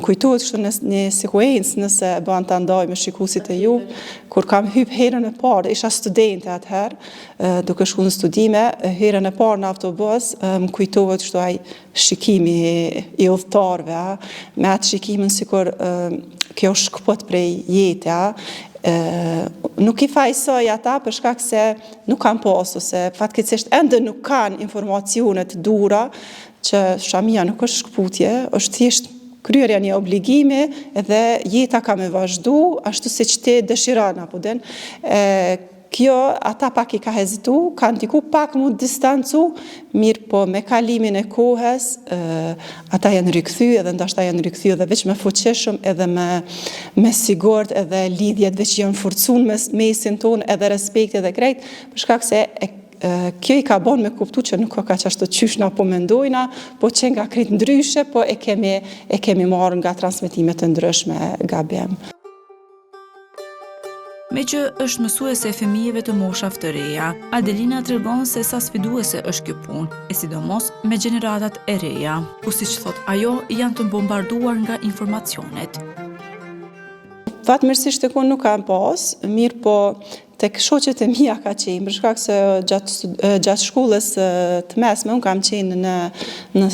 kujtohet kështu në një sekuencë nëse bën ta ndaj me shikuesit e ju, kur kam hyp herën e parë, isha studente atëherë, duke shkuar në studime, herën e parë në autobus, më kujtohet kështu ai shikimi i udhëtarëve, me atë shikimin sikur kjo shkput prej jete, nuk I fajsoj ata për shkak se nuk kanë pas ose fatkeqësisht ende nuk kanë informacione të duhura që shamia nuk është shkputje, është thjesht kryerja një obligimi edhe jeta ka me vazhdu ashtu siç ti dëshiron apo den. Kjo ata pak I ka hezitu, kanë diku pak mu distancu, mirë po me kalimin e kohës, ata janë rikthy edhe ndoshta janë rikthy edhe veç me fuqishëm edhe me sigurt edhe lidhjet veç janë forcuar mes mesin ton edhe respekti edhe krejt, për shkak se kjo I ka bon me kuptu që nuk ka qashtu qysh na po mendojna, po që nga krejt ndryshe, po e kemi marrë nga transmetimet të ndryshme gabim. Me që është mësuese e fëmijëve të moshave të reja, Adelina tregon se sa sfiduese është kjo punë, e sidomos me gjeneratat e reja, ku siç thot ajo janë të bombarduar nga informacionet. Fatmirësisht tek unë nuk kam pas, mirë po tek shoqet e mia ka qenë, për shkak se gjatë shkollës të mesme, unë kam qenë në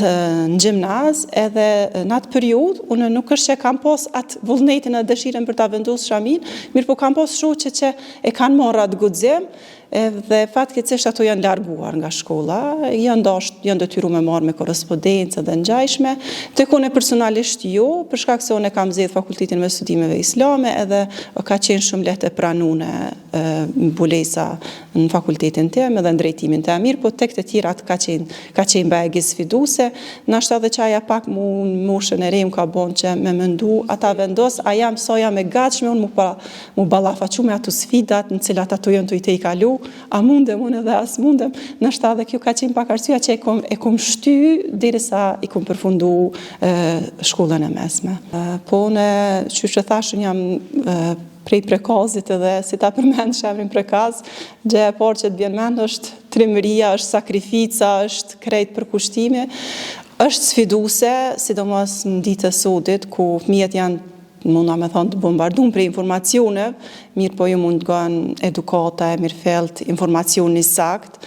gjimnaz, edhe në atë periudhë, unë nuk është që kam pas atë vullnetin e dëshirën për ta vendosur shamin, mirë po kam pas shoqe që e kanë marrë atë guxim, dhe fatkeqësisht ato janë larguar nga shkolla, janë detyruar me marrë me korrespondencë dhe ngjajshme, tek unë personalisht jo, për shkak se unë kam zgjedhur fakultetin me studimeve islame, edhe ka qenë shumë lehtë e pranuar mbulesa në fakultetin tim edhe në drejtimin tim, mirë, po tek të tjerat ka qenë bajgë sfiduese, nashta edhe çaja pak moshën e re më ka bën që me mendu ata vendos, a jam sa jam e gatshme unë mu ballafaqu me ato sfidat në cilat ato janë të I kalu, a mundem unë edhe as mundem, nashta edhe kjo ka qenë pak arsyeja që e kom shty derisa I kom përfundu shkollën e mesme. Po unë, që thash, unë jam prej Prekazit edhe si ta përmend emrin Prekaz, gjëja e parë që të vjen mend është trimëria, është sakrifica, është krejt përkushtimi, është sfiduese, sidomos në ditët e sodit ku fëmijët janë munda me thonë të bombardum për informacione, mirë po ju mund gënë edukata e mirëfelt, informacioni sakt,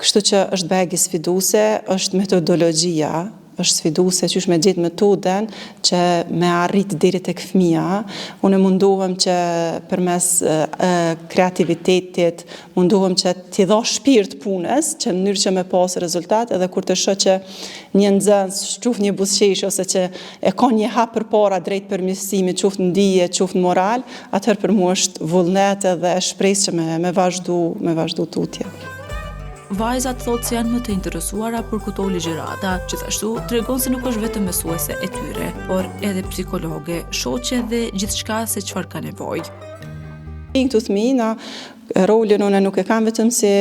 kështu që është bajgë sfiduese, është metodologjia, është sfiduese që është me gjetë metoden që me arrit deri tek fëmija. Unë mundohem që përmes kreativitetit, mundohem që t'i dha shpirt punës, që në mënyrë që me pas rezultat, edhe kur të shoh që një nxënës quf një buzëqesh ose që e ka një hap përpara drejt përmirësimit, qoftë në dije, qoftë në moral, atëherë për mua është vullnet edhe shpresë që me vazhdu tutje. Vajzat thotë se janë më të interesuara për këto ligjërata, gjithashtu tregon se nuk është vetëm mësuese e tyre, por edhe psikologe, shoqe dhe gjithçka se çfarë ka nevojë. Këtu fëmijë, rolin unë nuk e kam vetëm si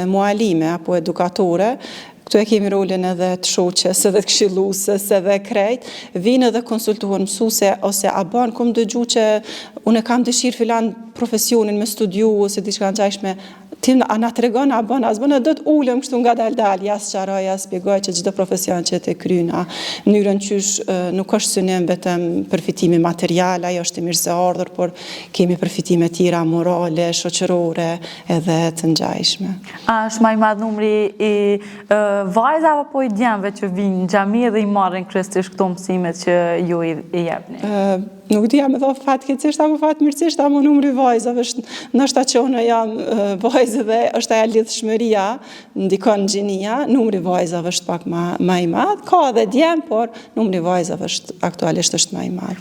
mualime apo edukatore, këtu e kemi rolin edhe të shoqes, edhe të këshillueses, edhe krejt, vinë edhe konsultohen mësuese ose a bën kom dëgju që unë kam dëshirë filan profesionin me studiu ose diçka ngjashme. Tim a na tregon a bën as bën do të ulem kështu nga dal jas çaroj as shpjegoj që çdo profesion që të kryna mënyrën qysh nuk është synim vetëm përfitimi material, ajo është I mirë se ardhur, por kemi përfitime tjera morale, shoqërore edhe të ngjashme. A është më I madh numri I vajzave apo I djemve që vinë në xhami dhe I marrin kryesisht këto mësimet që ju I jepni? Nuk dija me dha fatkeqësisht apo fatmirësisht, ama numri vajzave është ndoshta që unë jam vajzë dhe është ajo lidhshmëria, ndikon gjinia, numri vajzave është pak më I madh, ka edhe djem, por numri vajzave është aktualisht është më I madh.